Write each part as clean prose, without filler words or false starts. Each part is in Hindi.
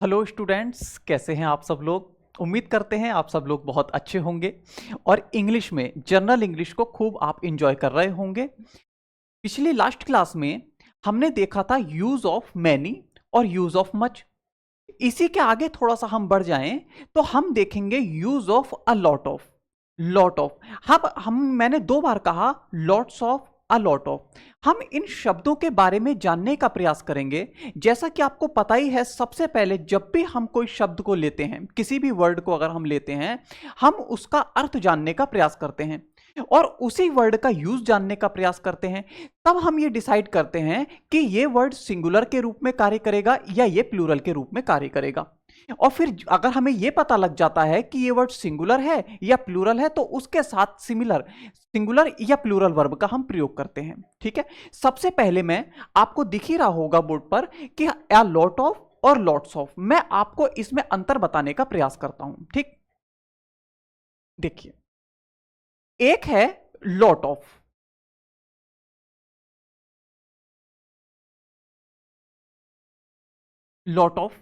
हेलो स्टूडेंट्स, कैसे हैं आप सब लोग। उम्मीद करते हैं आप सब लोग बहुत अच्छे होंगे और इंग्लिश में जनरल इंग्लिश को खूब आप इंजॉय कर रहे होंगे। पिछली लास्ट क्लास में हमने देखा था यूज ऑफ मैनी और यूज ऑफ मच। इसी के आगे थोड़ा सा हम बढ़ जाएं तो हम देखेंगे use of a lot of. Lot of हम मैंने दो बार कहा lots of, a lot of. हम इन शब्दों के बारे में जानने का प्रयास करेंगे। जैसा कि आपको पता ही है, सबसे पहले जब भी हम कोई शब्द को लेते हैं, किसी भी वर्ड को अगर हम लेते हैं, हम उसका अर्थ जानने का प्रयास करते हैं और उसी वर्ड का यूज जानने का प्रयास करते हैं। तब हम ये डिसाइड करते हैं कि ये वर्ड सिंगुलर के रूप में कार्य करेगा या ये प्लूरल के रूप में कार्य करेगा। और फिर अगर हमें यह पता लग जाता है कि ये वर्ड सिंगुलर है या प्लूरल है, तो उसके साथ सिंगुलर या प्लूरल वर्ब का हम प्रयोग करते हैं। ठीक है, सबसे पहले मैं आपको दिख ही रहा होगा बोर्ड पर कि अ लॉट ऑफ और लॉट्स ऑफ, मैं आपको इसमें अंतर बताने का प्रयास करता हूं। ठीक, देखिए, एक है लॉट ऑफ, लॉट ऑफ,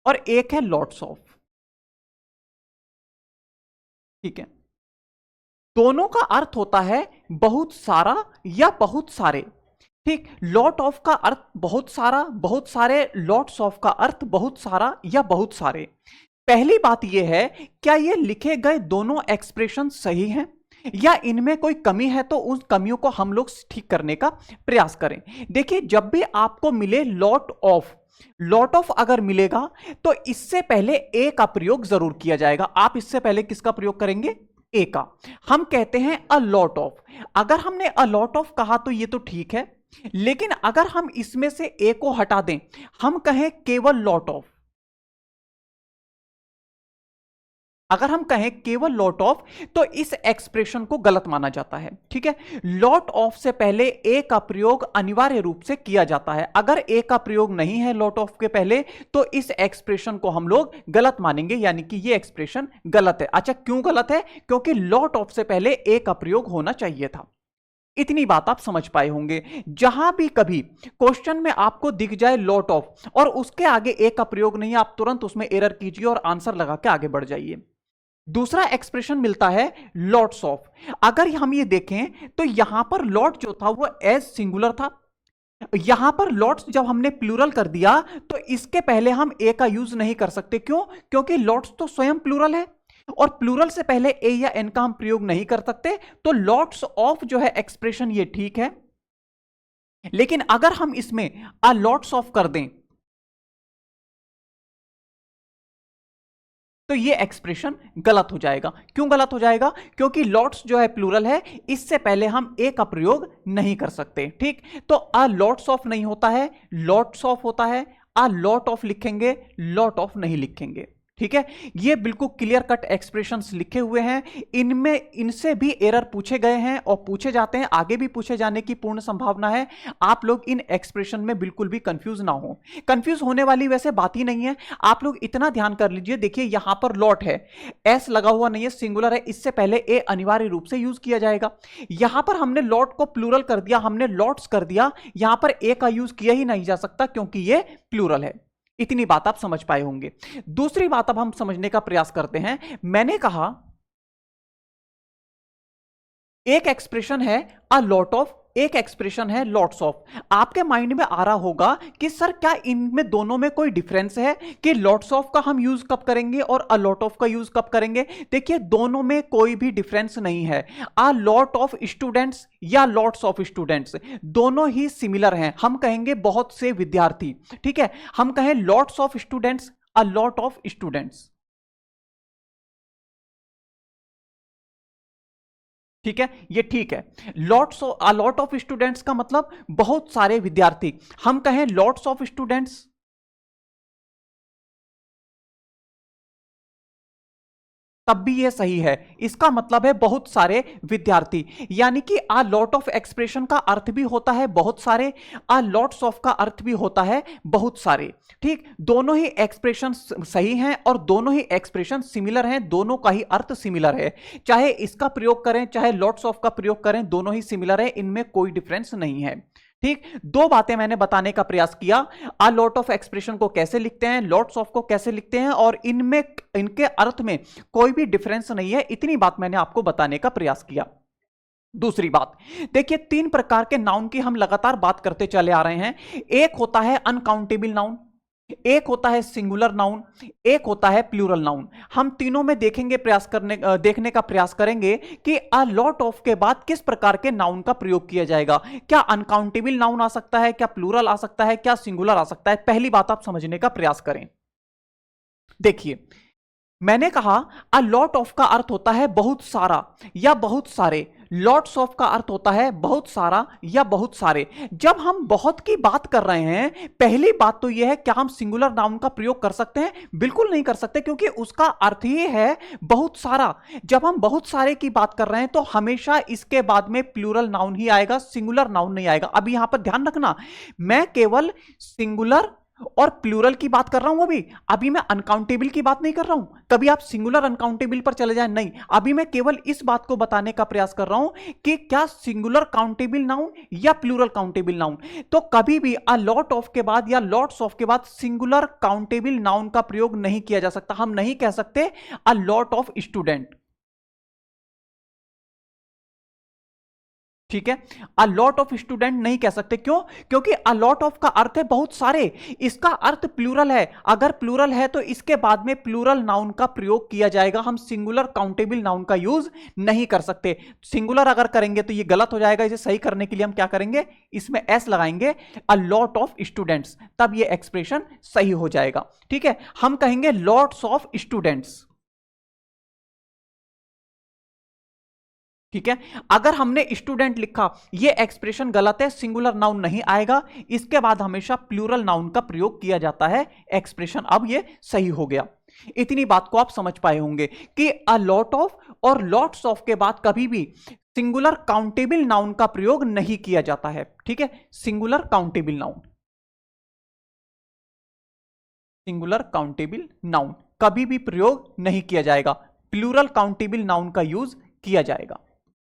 और एक है लॉट्स ऑफ। ठीक है, दोनों का अर्थ होता है बहुत सारा या बहुत सारे। ठीक, लॉट ऑफ का अर्थ बहुत सारा, बहुत सारे। लॉट्स ऑफ का अर्थ बहुत सारा या बहुत सारे। पहली बात यह है, क्या ये लिखे गए दोनों एक्सप्रेशन सही हैं या इनमें कोई कमी है, तो उन कमियों को हम लोग ठीक करने का प्रयास करें। देखिए, जब भी आपको मिले लॉट ऑफ अगर मिलेगा तो इससे पहले ए का प्रयोग जरूर किया जाएगा। आप इससे पहले किसका प्रयोग करेंगे? ए का। हम कहते हैं अ लॉट ऑफ। अगर हमने अ लॉट ऑफ कहा तो ये तो ठीक है, लेकिन अगर हम इसमें से ए को हटा दें, हम कहें केवल लॉट ऑफ, अगर हम कहें केवल लॉट ऑफ, तो इस एक्सप्रेशन को गलत माना जाता है। ठीक है, लॉट ऑफ से पहले ए का प्रयोग अनिवार्य रूप से किया जाता है। अगर ए का प्रयोग नहीं है लॉट ऑफ के पहले, तो इस एक्सप्रेशन को हम लोग गलत मानेंगे, यानी कि ये एक्सप्रेशन गलत है। अच्छा, क्यों गलत है? क्योंकि लॉट ऑफ से पहले ए का प्रयोग होना चाहिए था। इतनी बात आप समझ पाए होंगे। जहां भी कभी क्वेश्चन में आपको दिख जाए लॉट ऑफ और उसके आगे ए का प्रयोग नहीं है, आप तुरंत उसमें एरर कीजिए और आंसर लगा के आगे बढ़ जाइए। दूसरा एक्सप्रेशन मिलता है लॉट्स ऑफ। अगर हम ये देखें तो यहां पर लॉट जो था वो एज सिंगुलर था। यहां पर लॉट्स जब हमने प्लूरल कर दिया तो इसके पहले हम ए का यूज नहीं कर सकते। क्यों? क्योंकि लॉट्स तो स्वयं प्लूरल है और प्लूरल से पहले ए या एन का हम प्रयोग नहीं कर सकते। तो लॉट्स ऑफ जो है एक्सप्रेशन, ये ठीक है। लेकिन अगर हम इसमें अ लॉट्स ऑफ कर दें तो ये एक्सप्रेशन गलत हो जाएगा। क्यों गलत हो जाएगा? क्योंकि लॉट्स जो है प्लूरल है, इससे पहले हम ए का प्रयोग नहीं कर सकते। ठीक, तो अ लॉट्स ऑफ नहीं होता है, लॉट्स ऑफ होता है। अ लॉट ऑफ लिखेंगे, लॉट ऑफ नहीं लिखेंगे। ठीक है, ये बिल्कुल क्लियर कट एक्सप्रेशंस लिखे हुए हैं। इनमें इनसे भी एरर पूछे गए हैं और पूछे जाते हैं, आगे भी पूछे जाने की पूर्ण संभावना है। आप लोग इन एक्सप्रेशन में बिल्कुल भी कंफ्यूज ना हो। कंफ्यूज होने वाली वैसे बात ही नहीं है। आप लोग इतना ध्यान कर लीजिए, देखिए यहां पर लॉट है, एस लगा हुआ नहीं है, सिंगुलर है, इससे पहले ए अनिवार्य रूप से यूज किया जाएगा। यहां पर हमने लॉट को प्लूरल कर दिया, हमने लॉट्स कर दिया, यहां पर ए का यूज किया ही नहीं जा सकता क्योंकि ये प्लूरल है। इतनी बात आप समझ पाए होंगे। दूसरी बात अब हम समझने का प्रयास करते हैं। मैंने कहा एक एक्सप्रेशन है अ लॉट ऑफ, एक एक्सप्रेशन है लॉट्स ऑफ। आपके माइंड में आ रहा होगा कि सर क्या इनमें दोनों में कोई डिफरेंस है कि लॉट्स ऑफ का हम यूज कब करेंगे और अ लॉट ऑफ का यूज कब करेंगे? देखिए, दोनों में कोई भी डिफरेंस नहीं है। अ लॉट ऑफ स्टूडेंट्स या लॉट्स ऑफ स्टूडेंट्स दोनों ही सिमिलर हैं। हम कहेंगे बहुत से विद्यार्थी। ठीक है, हम कहें lots of students, a lot of students. ठीक है, ये ठीक है। लॉट ऑफ स्टूडेंट्स का मतलब बहुत सारे विद्यार्थी। हम कहें लॉट्स ऑफ स्टूडेंट्स, तब भी ये सही है। इसका मतलब है बहुत सारे विद्यार्थी, यानी कि आ लॉट ऑफ एक्सप्रेशन का अर्थ भी होता है बहुत सारे, आ लॉट्स ऑफ का अर्थ भी होता है बहुत सारे। ठीक, दोनों ही एक्सप्रेशन सही हैं और दोनों ही एक्सप्रेशन सिमिलर हैं, दोनों का ही अर्थ सिमिलर है। चाहे इसका प्रयोग करें चाहे लॉट्स ऑफ का प्रयोग करें, दोनों ही सिमिलर है, इनमें कोई डिफरेंस नहीं है। ठीक, दो बातें मैंने बताने का प्रयास किया। अ लॉट ऑफ एक्सप्रेशन को कैसे लिखते हैं, लॉट्स ऑफ को कैसे लिखते हैं, और इनमें इनके अर्थ में कोई भी डिफरेंस नहीं है, इतनी बात मैंने आपको बताने का प्रयास किया। दूसरी बात, देखिए तीन प्रकार के नाउन की हम लगातार बात करते चले आ रहे हैं। एक होता है अनकाउंटेबल नाउन, एक होता है सिंगुलर नाउन, एक होता है प्लूरल नाउन। हम तीनों में देखेंगे, देखने का प्रयास करेंगे कि अ लॉट ऑफ के बाद किस प्रकार के नाउन का प्रयोग किया जाएगा। क्या अनकाउंटेबल नाउन आ सकता है, क्या प्लूरल आ सकता है, क्या सिंगुलर आ सकता है। पहली बात आप समझने का प्रयास करें। देखिए, मैंने कहा अ लॉट ऑफ का अर्थ होता है बहुत सारा या बहुत सारे, लॉट्स ऑफ का अर्थ होता है बहुत सारा या बहुत सारे। जब हम बहुत की बात कर रहे हैं, पहली बात तो यह है क्या हम सिंगुलर नाउन का प्रयोग कर सकते हैं? बिल्कुल नहीं कर सकते, क्योंकि उसका अर्थ ही है बहुत सारा। जब हम बहुत सारे की बात कर रहे हैं तो हमेशा इसके बाद में प्लूरल नाउन ही आएगा, सिंगुलर नाउन नहीं आएगा। अब यहां पर ध्यान रखना, मैं केवल सिंगुलर और प्लूरल की बात कर रहा हूं। अभी मैं अनकाउंटेबल की बात नहीं कर रहा हूं। कभी आप सिंगुलर अनकाउंटेबल पर चले जाएं, नहीं, अभी मैं केवल इस बात को बताने का प्रयास कर रहा हूं कि क्या सिंगुलर काउंटेबल नाउन या प्लूरल काउंटेबल नाउन। तो कभी भी अ लॉट ऑफ के बाद या लॉट्स ऑफ के बाद सिंगुलर काउंटेबल नाउन का प्रयोग नहीं किया जा सकता। हम नहीं कह सकते अ लॉट ऑफ स्टूडेंट, ठीक है, अ लॉट ऑफ स्टूडेंट नहीं कह सकते। क्यों? क्योंकि अ लॉट ऑफ का अर्थ है बहुत सारे, इसका अर्थ प्लूरल है। अगर प्लूरल है तो इसके बाद में प्लूरल नाउन का प्रयोग किया जाएगा। हम सिंगुलर काउंटेबल नाउन का यूज नहीं कर सकते। सिंगुलर अगर करेंगे तो ये गलत हो जाएगा। इसे सही करने के लिए हम क्या करेंगे, इसमें एस लगाएंगे, अ लॉट ऑफ स्टूडेंट्स, तब ये एक्सप्रेशन सही हो जाएगा। ठीक है, हम कहेंगे लॉट्स ऑफ स्टूडेंट्स। ठीक है, अगर हमने स्टूडेंट लिखा, यह एक्सप्रेशन गलत है, सिंगुलर नाउन नहीं आएगा। इसके बाद हमेशा प्लूरल नाउन का प्रयोग किया जाता है। एक्सप्रेशन अब यह सही हो गया। इतनी बात को आप समझ पाए होंगे कि अ लॉट ऑफ और लॉट्स ऑफ के बाद कभी भी सिंगुलर काउंटेबल नाउन का प्रयोग नहीं किया जाता है। ठीक है, singular countable noun, singular countable noun कभी भी प्रयोग नहीं किया जाएगा। प्लूरल काउंटेबल नाउन का यूज किया जाएगा।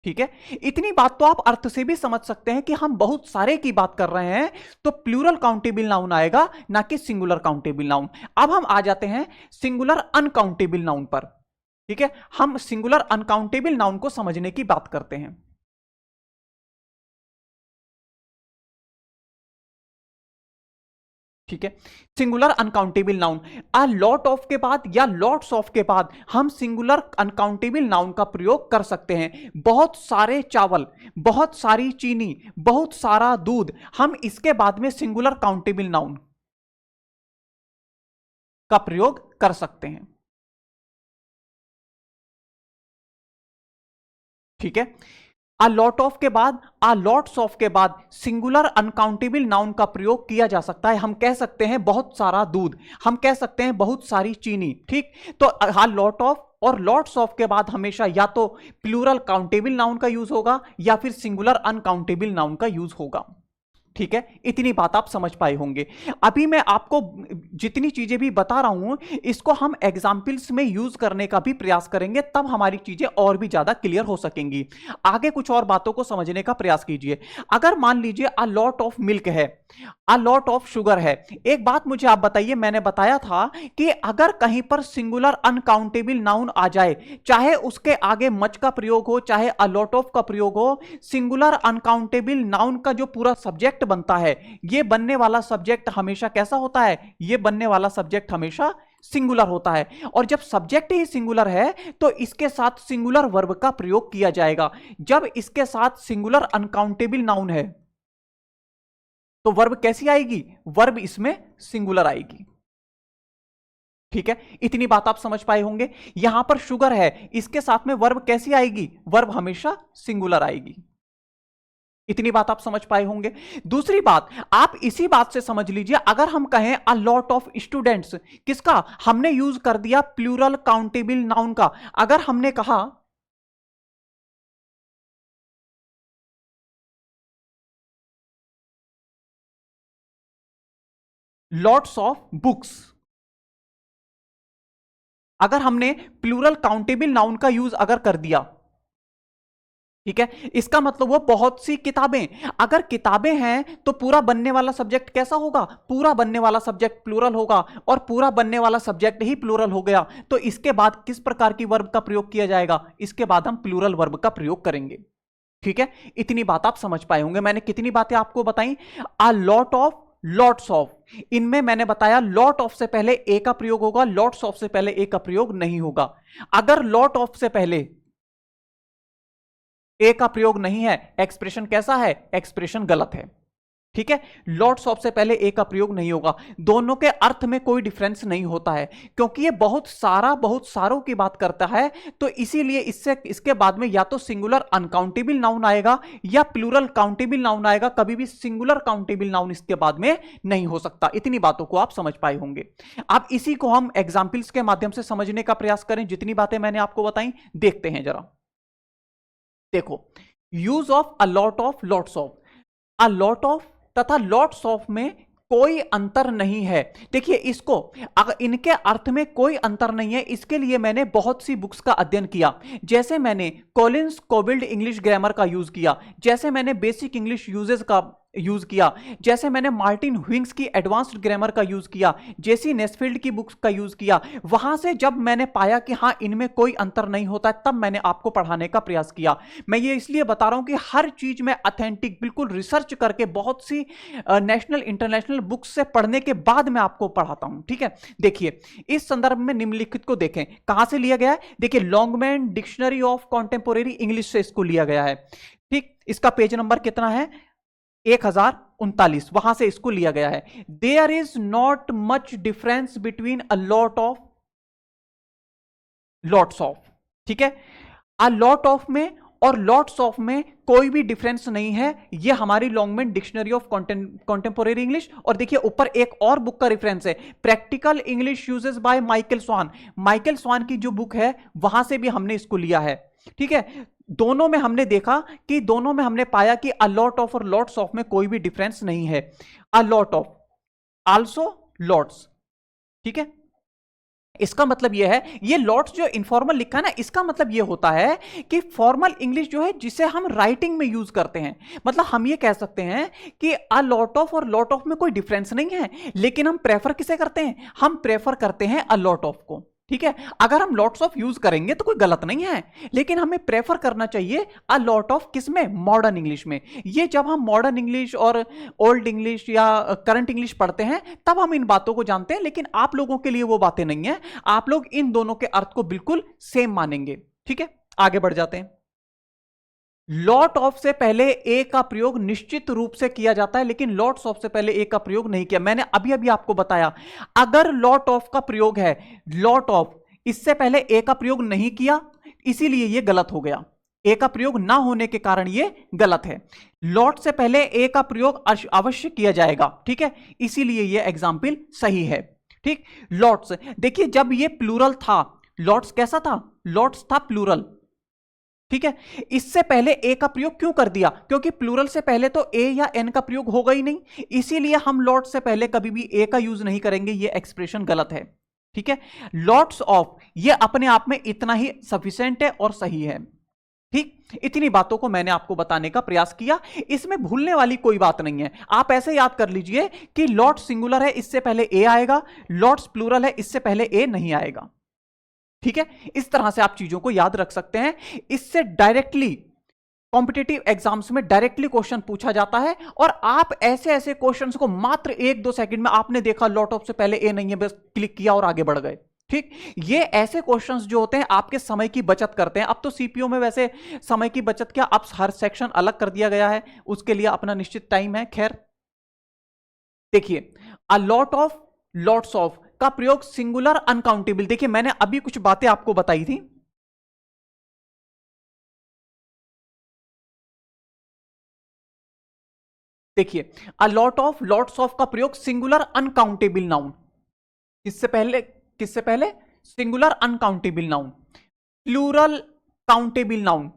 ठीक है, इतनी बात तो आप अर्थ से भी समझ सकते हैं कि हम बहुत सारे की बात कर रहे हैं तो प्लूरल काउंटेबल नाउन आएगा, ना कि सिंगुलर काउंटेबल नाउन। अब हम आ जाते हैं सिंगुलर अनकाउंटेबल नाउन पर। ठीक है, हम सिंगुलर अनकाउंटेबल नाउन को समझने की बात करते हैं। ठीक है, singular uncountable noun, a lot of के बाद या लॉट्स ऑफ के बाद हम सिंगुलर अनकाउंटेबल नाउन का प्रयोग कर सकते हैं। बहुत सारे चावल, बहुत सारी चीनी, बहुत सारा दूध, हम इसके बाद में सिंगुलर काउंटेबल नाउन का प्रयोग कर सकते हैं। ठीक है, अ लॉट ऑफ के बाद, अ लॉट्स ऑफ के बाद सिंगुलर अनकाउंटेबल नाउन का प्रयोग किया जा सकता है। हम कह सकते हैं बहुत सारा दूध, हम कह सकते हैं बहुत सारी चीनी। ठीक, तो अ लॉट ऑफ और लॉट्स ऑफ के बाद हमेशा या तो प्लूरल काउंटेबल नाउन का यूज होगा या फिर सिंगुलर अनकाउंटेबल नाउन का यूज होगा। ठीक है, इतनी बात आप समझ पाए होंगे। अभी मैं आपको जितनी चीजें भी बता रहा हूं, इसको हम एग्जाम्पल्स में यूज करने का भी प्रयास करेंगे, तब हमारी चीजें और भी ज्यादा क्लियर हो सकेंगी। आगे कुछ और बातों को समझने का प्रयास कीजिए। अगर मान लीजिए अ लॉट ऑफ मिल्क है, अ लॉट ऑफ शुगर है। एक बात मुझे आप बताइए, मैंने बताया था कि अगर कहीं पर सिंगुलर अनकाउंटेबल नाउन आ जाए, चाहे उसके आगे मच का प्रयोग हो, चाहे अ लॉट ऑफ का प्रयोग हो, सिंगुलर अनकाउंटेबल नाउन का जो पूरा सब्जेक्ट बनता है, ये बनने वाला सब्जेक्ट हमेशा कैसा होता है? ये बनने वाला सब्जेक्ट हमेशा सिंगुलर होता है। और जब सब्जेक्ट ही सिंगुलर है तो इसके साथ सिंगुलर वर्ब का प्रयोग किया जाएगा। जब इसके साथ सिंगुलर अनकाउंटेबल नाउन है तो वर्ब कैसी आएगी? वर्ब इसमें सिंगुलर आएगी। ठीक है, इतनी बात आप समझ पाए होंगे। यहां पर शुगर है, इसके साथ में वर्ब कैसी आएगी? वर्ब हमेशा सिंगुलर आएगी। इतनी बात आप समझ पाए होंगे। दूसरी बात, आप इसी बात से समझ लीजिए, अगर हम कहें अ लॉट ऑफ स्टूडेंट्स, किसका हमने यूज कर दिया? प्लूरल काउंटेबल नाउन का। अगर हमने कहा लॉट्स ऑफ बुक्स, अगर हमने प्लूरल काउंटेबल नाउन का यूज अगर कर दिया, ठीक है, इसका मतलब वो बहुत सी किताबें। अगर किताबें हैं तो पूरा बनने वाला सब्जेक्ट कैसा होगा? पूरा बनने वाला सब्जेक्ट प्लूरल होगा, और पूरा बनने वाला सब्जेक्ट ही प्लूरल हो गया तो इसके बाद किस प्रकार की वर्ब का प्रयोग किया जाएगा? इसके बाद हम प्लूरल वर्ब का प्रयोग करेंगे। ठीक है, इतनी बात आप समझ पाए होंगे। मैंने कितनी बातें आपको बताई? अ लॉट ऑफ, लॉट्स ऑफ। इनमें मैंने बताया लॉट ऑफ से पहले ए का प्रयोग होगा, लॉट्स ऑफ से पहले ए का प्रयोग नहीं होगा। अगर लॉट ऑफ से पहले ए का प्रयोग नहीं है, एक्सप्रेशन कैसा है? एक्सप्रेशन गलत है। ठीक है, लॉट्स ऑफ से पहले ए का प्रयोग नहीं होगा। दोनों के अर्थ में कोई डिफरेंस नहीं होता है, क्योंकि ये बहुत सारों की बात करता है, तो इसीलिए इसके बाद में या तो सिंगुलर अनकाउंटेबल नाउन आएगा या प्लूरल काउंटेबल नाउन आएगा। कभी भी सिंगुलर काउंटेबल नाउन इसके बाद में नहीं हो सकता। इतनी बातों को आप समझ पाए होंगे। अब इसी को हम एग्जाम्पल्स के माध्यम से समझने का प्रयास करें। जितनी बातें मैंने आपको बताई, देखते हैं जरा। देखो, use of a lot of, lots of. A lot of तथा लॉट्स ऑफ में कोई अंतर नहीं है। देखिए इसको, अगर इनके अर्थ में कोई अंतर नहीं है, इसके लिए मैंने बहुत सी बुक्स का अध्ययन किया। जैसे मैंने कॉलिंस कोबिल्ड इंग्लिश ग्रामर का यूज किया, जैसे मैंने बेसिक इंग्लिश यूजेस का यूज किया, जैसे मैंने मार्टिन ह्विंग्स की एडवांस्ड ग्रामर का यूज किया, जेसी नेस्फील्ड की बुक्स का यूज किया। वहां से जब मैंने पाया कि हाँ इनमें कोई अंतर नहीं होता है, तब मैंने आपको पढ़ाने का प्रयास किया। मैं ये इसलिए बता रहा हूं कि हर चीज में ऑथेंटिक बिल्कुल रिसर्च करके बहुत सी नेशनल इंटरनेशनल बुक्स से पढ़ने के बाद मैं आपको पढ़ाता हूं। ठीक है, देखिए इस संदर्भ में निम्नलिखित को देखें, कहां से लिया गया है? देखिए Longman dictionary of contemporary English से इसको लिया गया है। ठीक, इसका पेज नंबर कितना है? 1039, वहां से इसको लिया गया है। There is not much difference between a lot of, lots of. ठीक है, अ लॉट ऑफ में और लॉट्स ऑफ में कोई भी डिफरेंस नहीं है। ये हमारी Longman dictionary of contemporary English. और देखिए ऊपर एक और बुक का रेफरेंस है, practical English usage by Michael Swan. Michael Swan की जो बुक है वहां से भी हमने इसको लिया है। ठीक है, दोनों में हमने देखा कि दोनों में हमने पाया कि अ लॉट ऑफ और लॉट्स ऑफ में कोई भी डिफरेंस नहीं है। A lot of also lots. ठीक है, इसका मतलब यह है, ये लॉट्स जो इनफॉर्मल लिखा है ना, इसका मतलब यह होता है कि फॉर्मल इंग्लिश जो है जिसे हम राइटिंग में यूज करते हैं। मतलब हम ये कह सकते हैं कि अ लॉट ऑफ और लॉट ऑफ में कोई डिफरेंस नहीं है, लेकिन हम प्रेफर किसे करते हैं? हम प्रेफर करते हैं अ लॉट ऑफ को। ठीक है, अगर हम लॉट्स ऑफ यूज करेंगे तो कोई गलत नहीं है, लेकिन हमें प्रेफर करना चाहिए अ लॉट ऑफ। किसमें? मॉडर्न इंग्लिश में। ये जब हम मॉडर्न इंग्लिश और ओल्ड इंग्लिश या करंट इंग्लिश पढ़ते हैं तब हम इन बातों को जानते हैं, लेकिन आप लोगों के लिए वो बातें नहीं है। आप लोग इन दोनों के अर्थ को बिल्कुल सेम मानेंगे। ठीक है, आगे बढ़ जाते हैं। लॉट ऑफ से पहले ए का प्रयोग निश्चित रूप से किया जाता है, लेकिन लॉट्स ऑफ से पहले ए का प्रयोग नहीं किया। मैंने अभी अभी आपको बताया, अगर लॉट ऑफ का प्रयोग है, लॉट ऑफ, इससे पहले ए का प्रयोग नहीं किया, इसीलिए यह गलत हो गया। ए का प्रयोग ना होने के कारण यह गलत है। लॉट से पहले ए का प्रयोग अवश्य किया जाएगा। ठीक है, इसीलिए यह एग्जाम्पल सही है। ठीक, लॉट्स, देखिए जब यह प्लूरल था, लॉट्स कैसा था? लॉट्स था प्लूरल। ठीक है, इससे पहले ए का प्रयोग क्यों कर दिया? क्योंकि प्लूरल से पहले तो ए या एन का प्रयोग होगा ही नहीं, इसीलिए हम लॉट से पहले कभी भी ए का यूज नहीं करेंगे। ये एक्सप्रेशन गलत है। ठीक है, लॉट्स ऑफ ये अपने आप में इतना ही सफिशिएंट है और सही है। ठीक, इतनी बातों को मैंने आपको बताने का प्रयास किया, इसमें भूलने वाली कोई बात नहीं है। आप ऐसे याद कर लीजिए कि लॉट सिंगुलर है, इससे पहले ए आएगा, लॉट्स प्लूरल है, इससे पहले ए नहीं आएगा। ठीक है, इस तरह से आप चीजों को याद रख सकते हैं। इससे डायरेक्टली कॉम्पिटिटिव एग्जाम्स में डायरेक्टली क्वेश्चन पूछा जाता है, और आप ऐसे ऐसे क्वेश्चंस को मात्र 1-2 सेकंड में आपने देखा लॉट ऑफ से पहले ए नहीं है, बस क्लिक किया और आगे बढ़ गए। ठीक, ये ऐसे क्वेश्चंस जो होते हैं आपके समय की बचत करते हैं। अब तो सीपीयू में वैसे समय की बचत क्या, अब हर सेक्शन अलग कर दिया गया है, उसके लिए अपना निश्चित टाइम है। खैर देखिए, a lot of, lots of का प्रयोग सिंगुलर अनकाउंटेबल। देखिए मैंने अभी कुछ बातें आपको बताई थी। देखिए, a lot of, lots of का प्रयोग सिंगुलर अनकाउंटेबल नाउन, किससे पहले singular uncountable noun, plural countable noun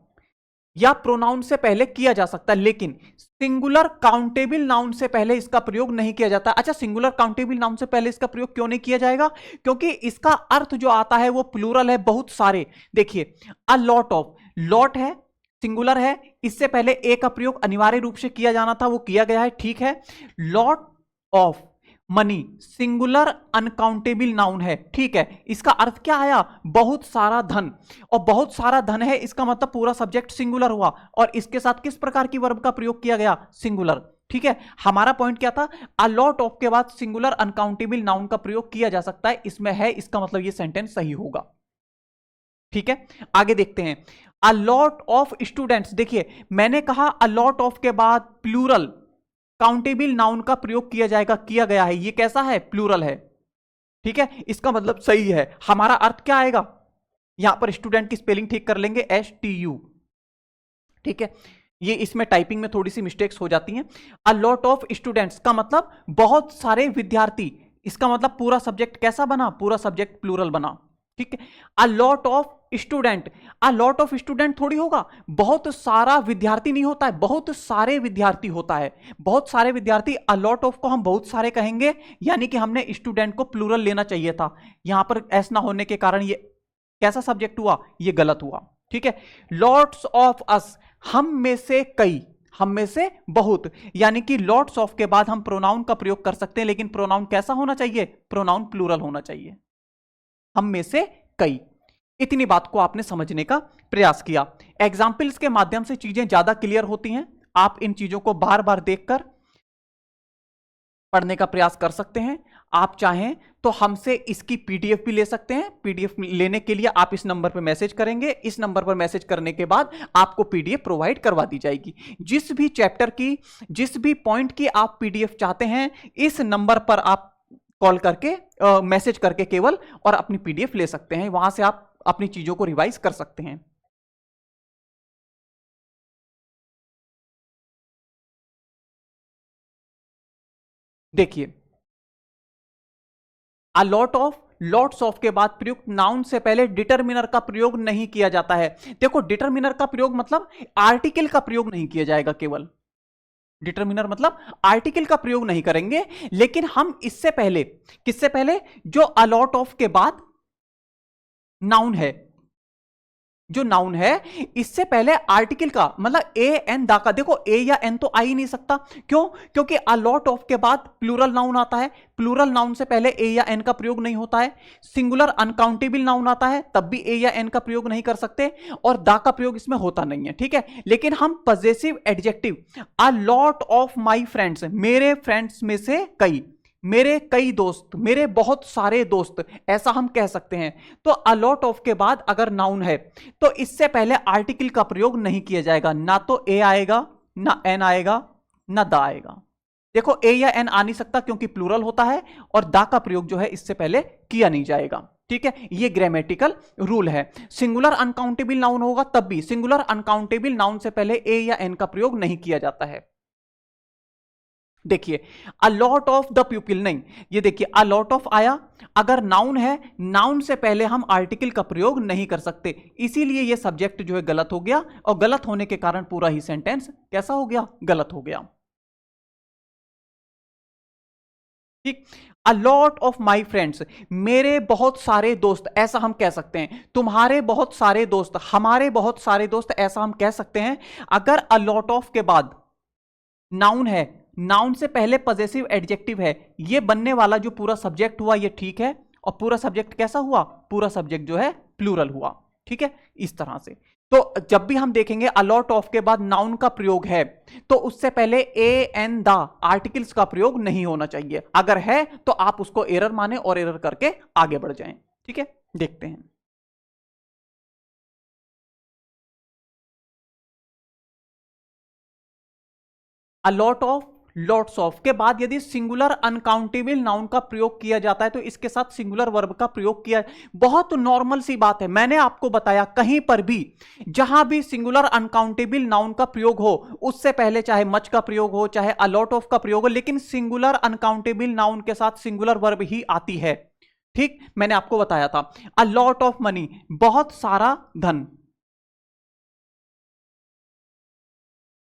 या प्रोनाउन से पहले किया जा सकता है, लेकिन सिंगुलर काउंटेबल नाउन से पहले इसका प्रयोग नहीं किया जाता। अच्छा, सिंगुलर काउंटेबल नाउन से पहले इसका प्रयोग क्यों नहीं किया जाएगा? क्योंकि इसका अर्थ जो आता है वो प्लूरल है, बहुत सारे। देखिए, अ लॉट ऑफ, लॉट है, सिंगुलर है, इससे पहले ए का प्रयोग अनिवार्य रूप से किया जाना था, वो किया गया है, ठीक है। Lot of money singular uncountable noun है, ठीक है। इसका अर्थ क्या आया? बहुत सारा धन। और बहुत सारा धन है, इसका मतलब पूरा सब्जेक्ट सिंगुलर हुआ, और इसके साथ किस प्रकार की वर्ब का प्रयोग किया गया? सिंगुलर, ठीक है। हमारा पॉइंट क्या था? अ लॉट ऑफ के बाद सिंगुलर अनकाउंटेबल नाउन का प्रयोग किया जा सकता है, इसमें है, इसका मतलब ये सेंटेंस सही होगा, ठीक है। आगे देखते हैं। अ लॉट ऑफ स्टूडेंट्स, देखिए मैंने कहा अ लॉट ऑफ के बाद प्लूरल काउंटेबल नाउन का प्रयोग किया जाएगा, किया गया है, ये कैसा है? प्लूरल है, ठीक है। इसका मतलब सही है। हमारा अर्थ क्या आएगा? यहां पर स्टूडेंट की स्पेलिंग ठीक कर लेंगे, STU, ठीक है। ये इसमें टाइपिंग में थोड़ी सी मिस्टेक्स हो जाती हैं। अ लॉट ऑफ स्टूडेंट्स का मतलब बहुत सारे विद्यार्थी, इसका मतलब पूरा सब्जेक्ट कैसा बना? पूरा सब्जेक्ट प्लूरल बना, ठीक है। A lot of student, a lot of student थोड़ी होगा, बहुत सारा विद्यार्थी नहीं होता है, बहुत सारे विद्यार्थी होता है, बहुत सारे विद्यार्थी। अ लॉट ऑफ को हम बहुत सारे कहेंगे, यानी कि हमने स्टूडेंट को प्लूरल लेना चाहिए था, यहां पर ऐसा ना होने के कारण ये कैसा सब्जेक्ट हुआ? ये गलत हुआ, ठीक है। लॉट्स ऑफ अस, हम में से कई, हम में से बहुत, यानी कि लॉट्स ऑफ के बाद हम प्रोनाउन का प्रयोग कर सकते हैं, लेकिन प्रोनाउन कैसा होना चाहिए? प्रोनाउन प्लूरल होना चाहिए। हम में से कई, इतनी बात को आपने समझने का प्रयास किया। एग्जाम्पल्स के माध्यम से चीजें ज्यादा क्लियर होती हैं, आप इन चीजों को बार बार देखकर पढ़ने का प्रयास कर सकते हैं। आप चाहें तो हमसे इसकी पीडीएफ भी ले सकते हैं। पीडीएफ लेने के लिए आप इस नंबर पर मैसेज करेंगे, इस नंबर पर मैसेज करने के बाद आपको पीडीएफ प्रोवाइड करवा दी जाएगी। जिस भी चैप्टर की, जिस भी पॉइंट की आप पीडीएफ चाहते हैं, इस नंबर पर आप कॉल करके मैसेज करके केवल और अपनी पीडीएफ ले सकते हैं, वहां से आप अपनी चीजों को रिवाइज कर सकते हैं। देखिए, a lot of, lots of के बाद प्रयुक्त नाउन से पहले डिटरमिनर का प्रयोग नहीं किया जाता है। देखो, डिटरमिनर का प्रयोग मतलब आर्टिकल का प्रयोग नहीं किया जाएगा, केवल डिटरमिनर मतलब आर्टिकल का प्रयोग नहीं करेंगे। लेकिन हम इससे पहले, किससे पहले? जो अ लॉट ऑफ के बाद नाउन है, जो नाउन है, इससे पहले आर्टिकल का मतलब ए एन दा का, देखो ए या एन तो आ ही नहीं सकता, क्यों? क्योंकि अ लॉट ऑफ के बाद प्लूरल नाउन आता है, प्लूरल नाउन से पहले ए या एन का प्रयोग नहीं होता है। सिंगुलर अनकाउंटेबल नाउन आता है, तब भी ए या एन का प्रयोग नहीं कर सकते, और दा का प्रयोग इसमें होता नहीं है, ठीक है। लेकिन हम possessive adjective, a lot of my friends, मेरे फ्रेंड्स में से कई, मेरे कई दोस्त, मेरे बहुत सारे दोस्त, ऐसा हम कह सकते हैं। तो अ लॉट ऑफ के बाद अगर नाउन है तो इससे पहले आर्टिकल का प्रयोग नहीं किया जाएगा, ना तो ए आएगा, ना एन आएगा, ना दा आएगा। देखो, ए या एन आ नहीं सकता क्योंकि प्लूरल होता है, और दा का प्रयोग जो है इससे पहले किया नहीं जाएगा, ठीक है। ये ग्रामेटिकल रूल है। सिंगुलर अनकाउंटेबल नाउन होगा तब भी सिंगुलर अनकाउंटेबल नाउन से पहले ए या एन का प्रयोग नहीं किया जाता है। देखिए, a lot of the people, नहीं, ये देखिए अ लॉट ऑफ आया, अगर नाउन है, नाउन से पहले हम आर्टिकल का प्रयोग नहीं कर सकते, इसीलिए ये सब्जेक्ट जो है गलत हो गया, और गलत होने के कारण पूरा ही सेंटेंस कैसा हो गया? गलत हो गया, ठीक। अ लॉट ऑफ माई फ्रेंड्स, मेरे बहुत सारे दोस्त, ऐसा हम कह सकते हैं। तुम्हारे बहुत सारे दोस्त, हमारे बहुत सारे दोस्त, ऐसा हम कह सकते हैं। अगर अ लॉट ऑफ के बाद नाउन है, नाउन से पहले पजेसिव एडजेक्टिव है, ये बनने वाला जो पूरा सब्जेक्ट हुआ ये ठीक है, और पूरा सब्जेक्ट कैसा हुआ? पूरा सब्जेक्ट जो है प्लूरल हुआ, ठीक है। इस तरह से तो जब भी हम देखेंगे अलॉट ऑफ के बाद नाउन का प्रयोग है, तो उससे पहले ए एन द आर्टिकल्स का प्रयोग नहीं होना चाहिए। अगर है तो आप उसको एरर माने और एरर करके आगे बढ़ जाएं, ठीक है। देखते हैं। अलॉट ऑफ, लॉट्स ऑफ के बाद यदि सिंगुलर अनकाउंटेबल नाउन का प्रयोग किया जाता है तो इसके साथ सिंगुलर वर्ब का प्रयोग किया, बहुत नॉर्मल सी बात है। मैंने आपको बताया कहीं पर भी जहां भी सिंगुलर अनकाउंटेबल नाउन का प्रयोग हो, उससे पहले चाहे मच का प्रयोग हो, चाहे अलॉट ऑफ का प्रयोग हो, लेकिन सिंगुलर अनकाउंटेबल नाउन के साथ सिंगुलर वर्ब ही आती है, ठीक। मैंने आपको बताया था अ लॉट ऑफ मनी, बहुत सारा धन,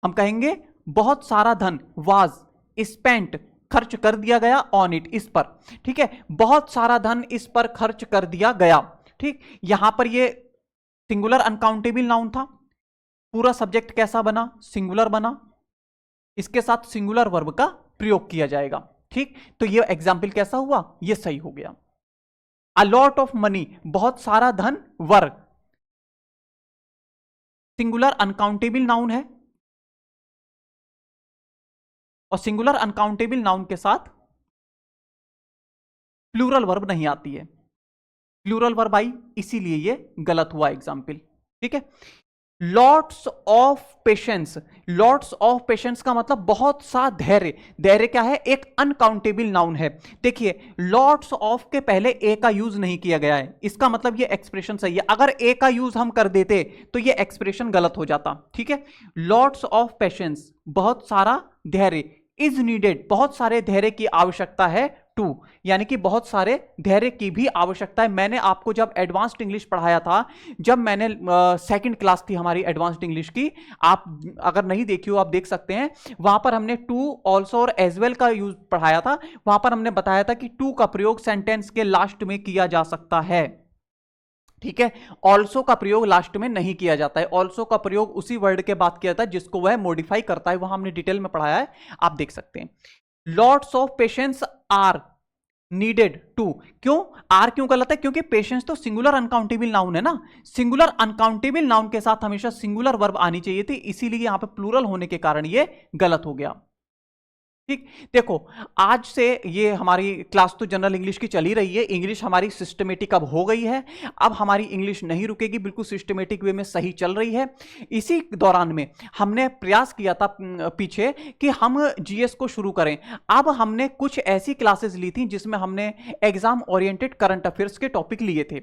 हम कहेंगे बहुत सारा धन वाज स्पेंट, खर्च कर दिया गया ऑन इट, इस पर, ठीक है। बहुत सारा धन इस पर खर्च कर दिया गया, ठीक। यहां पर ये सिंगुलर अनकाउंटेबल नाउन था, पूरा सब्जेक्ट कैसा बना, सिंगुलर बना, इसके साथ सिंगुलर वर्ब का प्रयोग किया जाएगा। ठीक, तो ये एग्जाम्पल कैसा हुआ, ये सही हो गया। अ लॉट ऑफ मनी, बहुत सारा धन, वर्ग, सिंगुलर अनकाउंटेबल नाउन है, और सिंगुलर अनकाउंटेबल नाउन के साथ प्लूरल वर्ब नहीं आती है, प्लूरल वर्ब आई, इसीलिए ये गलत हुआ एग्जाम्पल। ठीक है। Lots of patience, lots of patience का मतलब बहुत सा धैर्य, धैर्य क्या है, एक अनकाउंटेबल नाउन है। देखिए लॉट्स ऑफ के पहले ए का यूज नहीं किया गया है, इसका मतलब ये एक्सप्रेशन सही है। अगर ए का यूज हम कर देते तो ये एक्सप्रेशन गलत हो जाता। ठीक है, लॉट्स ऑफ पेशेंस, बहुत सारा धैर्य, इज नीडेड, बहुत सारे धैर्य की आवश्यकता है, टू, यानी कि बहुत सारे धैर्य की भी आवश्यकता है। मैंने आपको जब एडवांस्ड इंग्लिश पढ़ाया था, जब मैंने सेकंड क्लास थी हमारी एडवांस्ड इंग्लिश की, आप अगर नहीं देखी हो आप देख सकते हैं, वहां पर हमने टू, ऑल्सो और एज वेल का यूज पढ़ाया था। वहां पर हमने बताया था कि टू का प्रयोग सेंटेंस के लास्ट में किया जा सकता है। ठीक है, ऑल्सो का प्रयोग लास्ट में नहीं किया जाता है, ऑल्सो का प्रयोग उसी वर्ड के बाद किया जाता है जिसको वह मॉडिफाई करता है, वहां हमने डिटेल में पढ़ाया है, आप देख सकते हैं। Lots of patience are needed to, क्यों आर क्यों गलत है, क्योंकि पेशेंस तो सिंगुलर अनकाउंटेबल नाउन है ना, सिंगुलर अनकाउंटेबल नाउन के साथ हमेशा सिंगुलर वर्ब आनी चाहिए थी, इसीलिए यहां पे प्लूरल होने के कारण ये गलत हो गया। ठीक, देखो आज से ये हमारी क्लास तो जनरल इंग्लिश की चली रही है, इंग्लिश हमारी सिस्टमेटिक अब हो गई है, अब हमारी इंग्लिश नहीं रुकेगी, बिल्कुल सिस्टमेटिक वे में सही चल रही है। इसी दौरान में हमने प्रयास किया था पीछे कि हम जीएस को शुरू करें। अब हमने कुछ ऐसी क्लासेस ली थी जिसमें हमने एग्जाम ओरिएंटेड करंट अफेयर्स के टॉपिक लिए थे।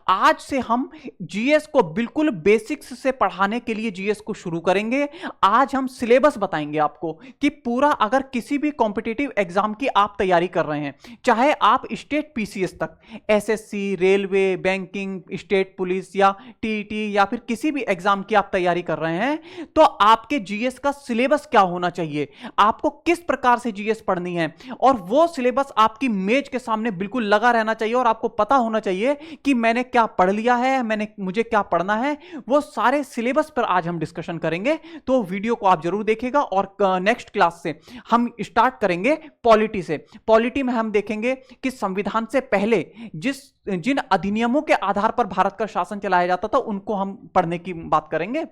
आज से हम जीएस को बिल्कुल बेसिक्स से पढ़ाने के लिए जीएस को शुरू करेंगे। आज हम सिलेबस बताएंगे आपको कि पूरा, अगर किसी भी कॉम्पिटिटिव एग्जाम की आप तैयारी कर रहे हैं, चाहे आप स्टेट पीसीएस तक, SSC, railway, banking, state police या टीईटी या फिर किसी भी एग्जाम की आप तैयारी कर रहे हैं, तो आपके जीएस का सिलेबस क्या होना चाहिए, आपको किस प्रकार से जीएस पढ़नी है, और वो सिलेबस आपकी मेज के सामने बिल्कुल लगा रहना चाहिए और आपको पता होना चाहिए कि मैंने क्या पढ़ लिया है, मुझे क्या पढ़ना है। वो सारे सिलेबस पर आज हम डिस्कशन करेंगे, तो वीडियो को आप जरूर देखिएगा। और नेक्स्ट क्लास से हम स्टार्ट करेंगे पॉलिटी से। पॉलिटी में हम देखेंगे कि संविधान से पहले जिन अधिनियमों के आधार पर भारत का शासन चलाया जाता था उनको हम पढ़ने की बात करेंगे।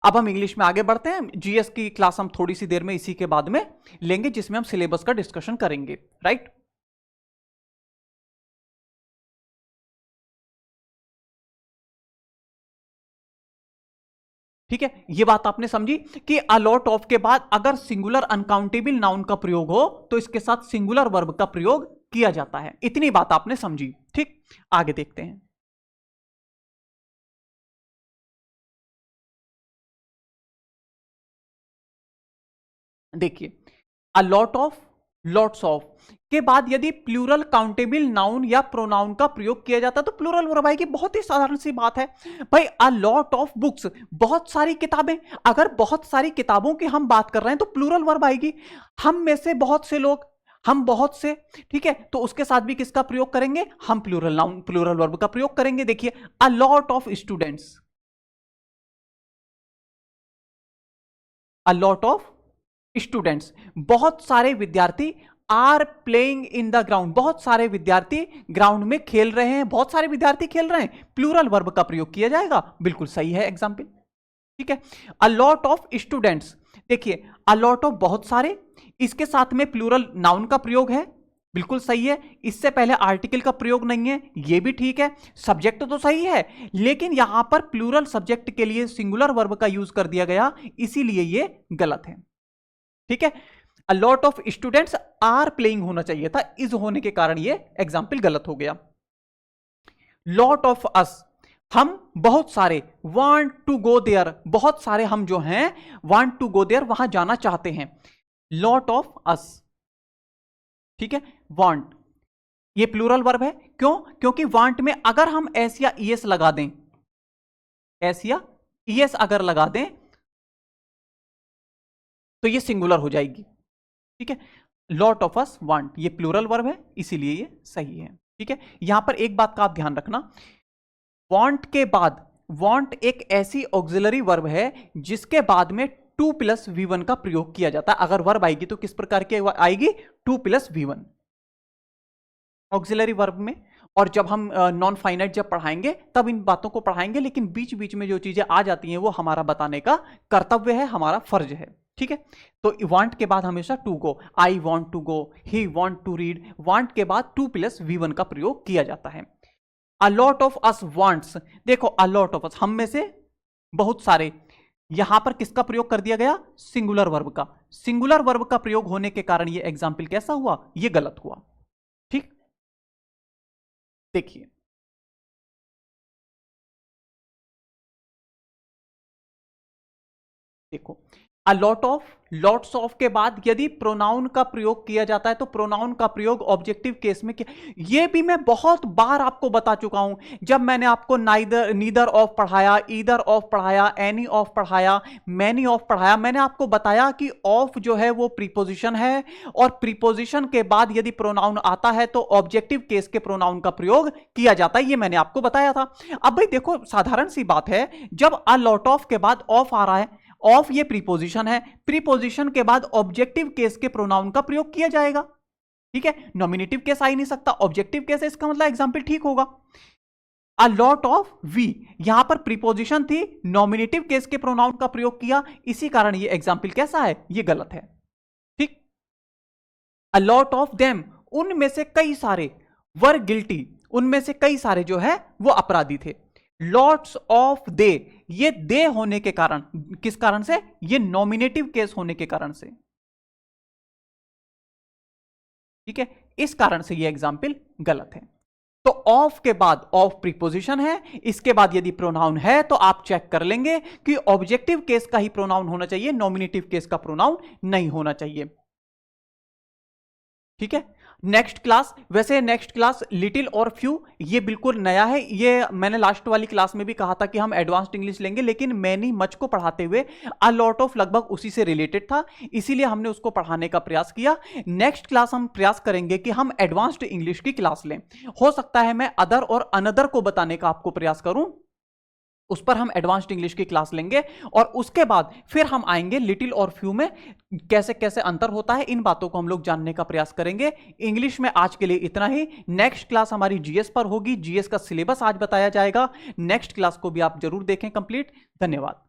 अब हम इंग्लिश में आगे बढ़ते हैं। जीएस की क्लास हम थोड़ी सी देर में इसी के बाद में लेंगे, जिसमें हम सिलेबस का डिस्कशन करेंगे। राइट, ठीक है, ये बात आपने समझी कि अ लॉट ऑफ के बाद अगर सिंगुलर अनकाउंटेबल नाउन का प्रयोग हो तो इसके साथ सिंगुलर वर्ब का प्रयोग किया जाता है। इतनी बात आपने समझी। ठीक, आगे देखते हैं। देखिए a lot of, lots of के बाद यदि प्लूरल काउंटेबल नाउन या प्रोनाउन का प्रयोग किया जाता है तो प्लूरल वर्ब आएगी। बहुत ही साधारण सी बात है भाई। अ लॉट ऑफ बुक्स, बहुत सारी किताबें, अगर बहुत सारी किताबों की हम बात कर रहे हैं तो प्लूरल वर्ब आएगी। हम में से बहुत से लोग, हम बहुत से, ठीक है, तो उसके साथ भी किसका प्रयोग करेंगे, हम प्लूरल नाउन, प्लूरल वर्ब का प्रयोग करेंगे। देखिए a lot of students, a lot of students, बहुत सारे विद्यार्थी, are playing in the ground, बहुत सारे विद्यार्थी ग्राउंड में खेल रहे हैं, बहुत सारे विद्यार्थी खेल रहे हैं, प्लूरल वर्ब का प्रयोग किया जाएगा। बिल्कुल सही है एग्जाम्पल। ठीक है, अ लॉट ऑफ स्टूडेंट्स, देखिए अ लॉट ऑफ बहुत सारे, इसके साथ में प्लूरल नाउन का प्रयोग है, बिल्कुल सही है। इससे पहले आर्टिकल का प्रयोग नहीं है, यह भी ठीक है। सब्जेक्ट तो सही है, लेकिन यहां पर प्लूरल सब्जेक्ट के लिए सिंगुलर वर्ब का यूज कर दिया गया, इसीलिए यह गलत है। ठीक है, a lot of students are playing होना चाहिए था, इज होने के कारण ये एग्जाम्पल गलत हो गया। लॉट ऑफ अस, हम बहुत सारे, वांट टू गो देयर, बहुत सारे हम जो हैं वांट टू गो देयर, वहां जाना चाहते हैं। लॉट ऑफ अस, ठीक है, वांट ये प्लूरल वर्ब है, क्यों, क्योंकि वांट में अगर हम एस या ईएस लगा दें, एस या ईएस अगर लगा दें तो ये सिंगुलर हो जाएगी। ठीक है, लॉट ऑफ अस वांट, ये प्लूरल वर्ब है, इसीलिए ये सही है। ठीक है, यहां पर एक बात का आप ध्यान रखना, वांट के बाद वांट एक ऐसी ऑक्सिलरी वर्ब है जिसके बाद में 2 प्लस V1 का प्रयोग किया जाता है। अगर वर्ब आएगी तो किस प्रकार की आएगी? 2 प्लस V1 ऑक्सिलरी वर्ब में। और जब हम नॉन फाइनाइट जब पढ़ाएंगे तब इन बातों को पढ़ाएंगे, लेकिन बीच बीच में जो चीजें आ जाती हैं वो हमारा बताने का कर्तव्य है, हमारा फर्ज है। ठीक है, तो वांट के बाद हमेशा to go, I want to go, he want to read, want के बाद 2 प्लस V1 का प्रयोग किया जाता है। A lot of us wants, देखो अ लॉट ऑफ अस, हम में से बहुत सारे, यहां पर किसका प्रयोग कर दिया गया? सिंगुलर वर्ब का। सिंगुलर वर्ब का प्रयोग होने के कारण ये एग्जाम्पल कैसा हुआ? ये गलत हुआ। ठीक, देखिए देखो, अ लॉट ऑफ, लॉट्स ऑफ के बाद यदि प्रोनाउन का प्रयोग किया जाता है तो प्रोनाउन का प्रयोग ऑब्जेक्टिव केस में किया। ये भी मैं बहुत बार आपको बता चुका हूं, जब मैंने आपको नीदर ऑफ पढ़ाया, ईदर ऑफ पढ़ाया, एनी ऑफ पढ़ाया, मैनी ऑफ पढ़ाया, मैंने आपको बताया कि ऑफ जो है वो प्रीपोजिशन है, और प्रीपोजिशन के बाद यदि प्रोनाउन आता है तो ऑब्जेक्टिव केस के प्रोनाउन का प्रयोग किया जाता है। ये मैंने आपको बताया था। अब भाई देखो, साधारण सी बात है, जब अ लॉट ऑफ के बाद ऑफ आ रहा है, ऑफ ये प्रीपोजिशन है, प्रीपोजिशन के बाद ऑब्जेक्टिव केस के प्रोनाउन का प्रयोग किया जाएगा। ठीक है, नॉमिनेटिव केस आ ही नहीं सकता, ऑब्जेक्टिव केस है, इसका मतलब एग्जाम्पल ठीक होगा। अ लॉट ऑफ वी, यहां पर प्रीपोजिशन थी, नॉमिनेटिव केस के प्रोनाउन का प्रयोग किया, इसी कारण ये एग्जाम्पल कैसा है? ये गलत है। ठीक, अ लॉट ऑफ देम, उनमें से कई सारे, वर गिल्टी, उनमें से कई सारे जो है वो अपराधी थे। लॉट्स ऑफ दे, ये दे होने के कारण, किस कारण से? ये नॉमिनेटिव केस होने के कारण से। ठीक है, इस कारण से ये एग्जाम्पल गलत है। तो ऑफ के बाद, ऑफ प्रीपोजिशन है, इसके बाद यदि प्रोनाउन है तो आप चेक कर लेंगे कि ऑब्जेक्टिव केस का ही प्रोनाउन होना चाहिए, नॉमिनेटिव केस का प्रोनाउन नहीं होना चाहिए। ठीक है, नेक्स्ट क्लास, वैसे नेक्स्ट क्लास लिटिल और फ्यू, ये बिल्कुल नया है। ये मैंने लास्ट वाली क्लास में भी कहा था कि हम एडवांस्ड इंग्लिश लेंगे, लेकिन मैनी मच को पढ़ाते हुए अ लॉट ऑफ लगभग उसी से रिलेटेड था, इसीलिए हमने उसको पढ़ाने का प्रयास किया। नेक्स्ट क्लास हम प्रयास करेंगे कि हम एडवांस्ड इंग्लिश की क्लास लें। हो सकता है मैं अदर और अनदर को बताने का आपको प्रयास करूं, उस पर हम एडवांस्ड इंग्लिश की क्लास लेंगे, और उसके बाद फिर हम आएंगे लिटिल और फ्यू में कैसे कैसे अंतर होता है, इन बातों को हम लोग जानने का प्रयास करेंगे। इंग्लिश में आज के लिए इतना ही। नेक्स्ट क्लास हमारी जीएस पर होगी, जीएस का सिलेबस आज बताया जाएगा। नेक्स्ट क्लास को भी आप जरूर देखें कंप्लीट। धन्यवाद।